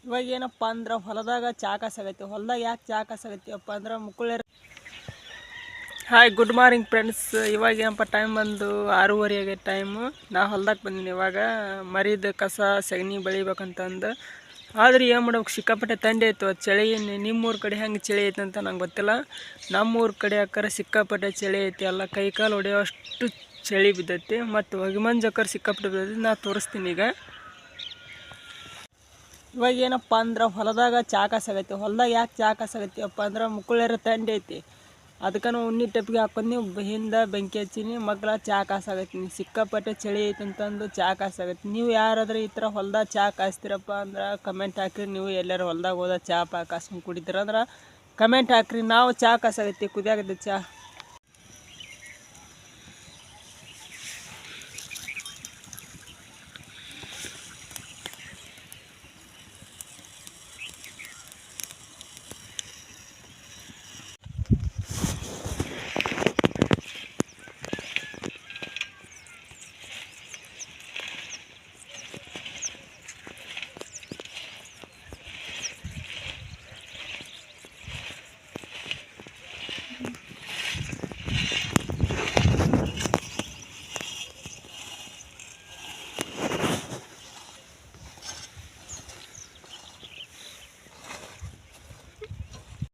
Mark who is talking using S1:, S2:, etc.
S1: ಇವಾಗ ಏನಪ್ಪ ಅಂದ್ರೆ ಹೊಲದಾಗ ಚಾ ಕಾಸಾಗೈತಿ. ಹೊಲದಾಗ ಯಾಕೆ ಚಾ ಕಾಸಾಗೈತಿವಪ್ಪ ಅಂದ್ರೆ ಮುಕ್ಕುಳೇರು. Hi good morning friends. ಇವಾಗ ಏನಪ್ಪ ಟೈಮ್ ಬಂದು 6:30 ಆಗೈತೆ ಟೈಮು. ನಾ ಹೊಲ್ದಾಗ ಬಂದೀನಿ. ಇವಾಗ ಮರಿದ ಕಸ ಸಗಣಿ ಬೆಳಿಬೇಕಂತಂದು. ಆದ್ರೆ ಏನು ಮಾಡ್ಬೇಕು, ಸಿಕ್ಕಾಪಟ್ಟೆ ತಂಡಿ ಆಯಿತು. ಚಳಿ ನಿಮ್ಮೂರ ಕಡೆ ಹೆಂಗೆ ಚಳಿ ಐತೆ ಅಂತ ನಂಗೆ ಗೊತ್ತಿಲ್ಲ. ನಮ್ಮೂರ ಕಡೆ ಅಕ್ಕರೆ ಸಿಕ್ಕಾಪಟ್ಟೆ ಚಳಿ ಐತಿ. ಎಲ್ಲ ಕೈ ಕಾಲು ಹೊಡೆಯೋಷ್ಟು ಚಳಿ ಬಿದ್ದೈತಿ. ಮತ್ತು ಹೊಗೆ ಮಂಜು ಅಕ್ಕರೆ ಸಿಕ್ಕಾಪಟ್ಟೆ ಬಿದ್ದೈತಿ. ನಾ ತೋರಿಸ್ತೀನಿ ಈಗ. ಇವಾಗ ಏನಪ್ಪ ಅಂದ್ರೆ ಹೊಲದಾಗ ಚಾ ಕಾಸಾಗೈತಿ. ಹೊಲದಾಗ ಯಾಕೆ ಚಾ ಕಾಸಾಗೈತಿವಪ್ಪ ಅಂದ್ರೆ ಮುಕ್ಕುಳೇರು ತಂಡಿ ಐತಿ. ಅದಕ್ಕೆ ಉಣ್ಣಿ ಟೆಪ್ಪಿಗೆ ಹಾಕೊಂಡು ಹಿಂದೆ ಬೆಂಕಿ ಹಚ್ಚೀನಿ. ಮಗ್ಳ ಚಾ ಕಾಸಾಗೈತಿ. ಸಿಕ್ಕಾಪಟ್ಟೆ ಚಳಿ ಐತೆ ಅಂತಂದು ಚಾ ಕಾಸಾಗೈತಿ. ನೀವು ಯಾರಾದ್ರೂ ಈ ಥರ ಹೊಲ್ದಾಗ ಚಾ ಕಾಯಿಸ್ತೀರಪ್ಪ ಅಂದ್ರೆ ಕಮೆಂಟ್ ಹಾಕಿರಿ. ನೀವು ಎಲ್ಲರೂ ಹೊಲ್ದಾಗ ಹೋದ ಚಾ ಕಾಸ್ಕೊಂಡು ಕುಡಿತೀರಂದ್ರೆ ಕಮೆಂಟ್ ಹಾಕಿರಿ. ನಾವು ಚಾ ಕಾಸಾಗೈತಿ, ಕುದಿಯಾಗೈತಿ ಚಾ.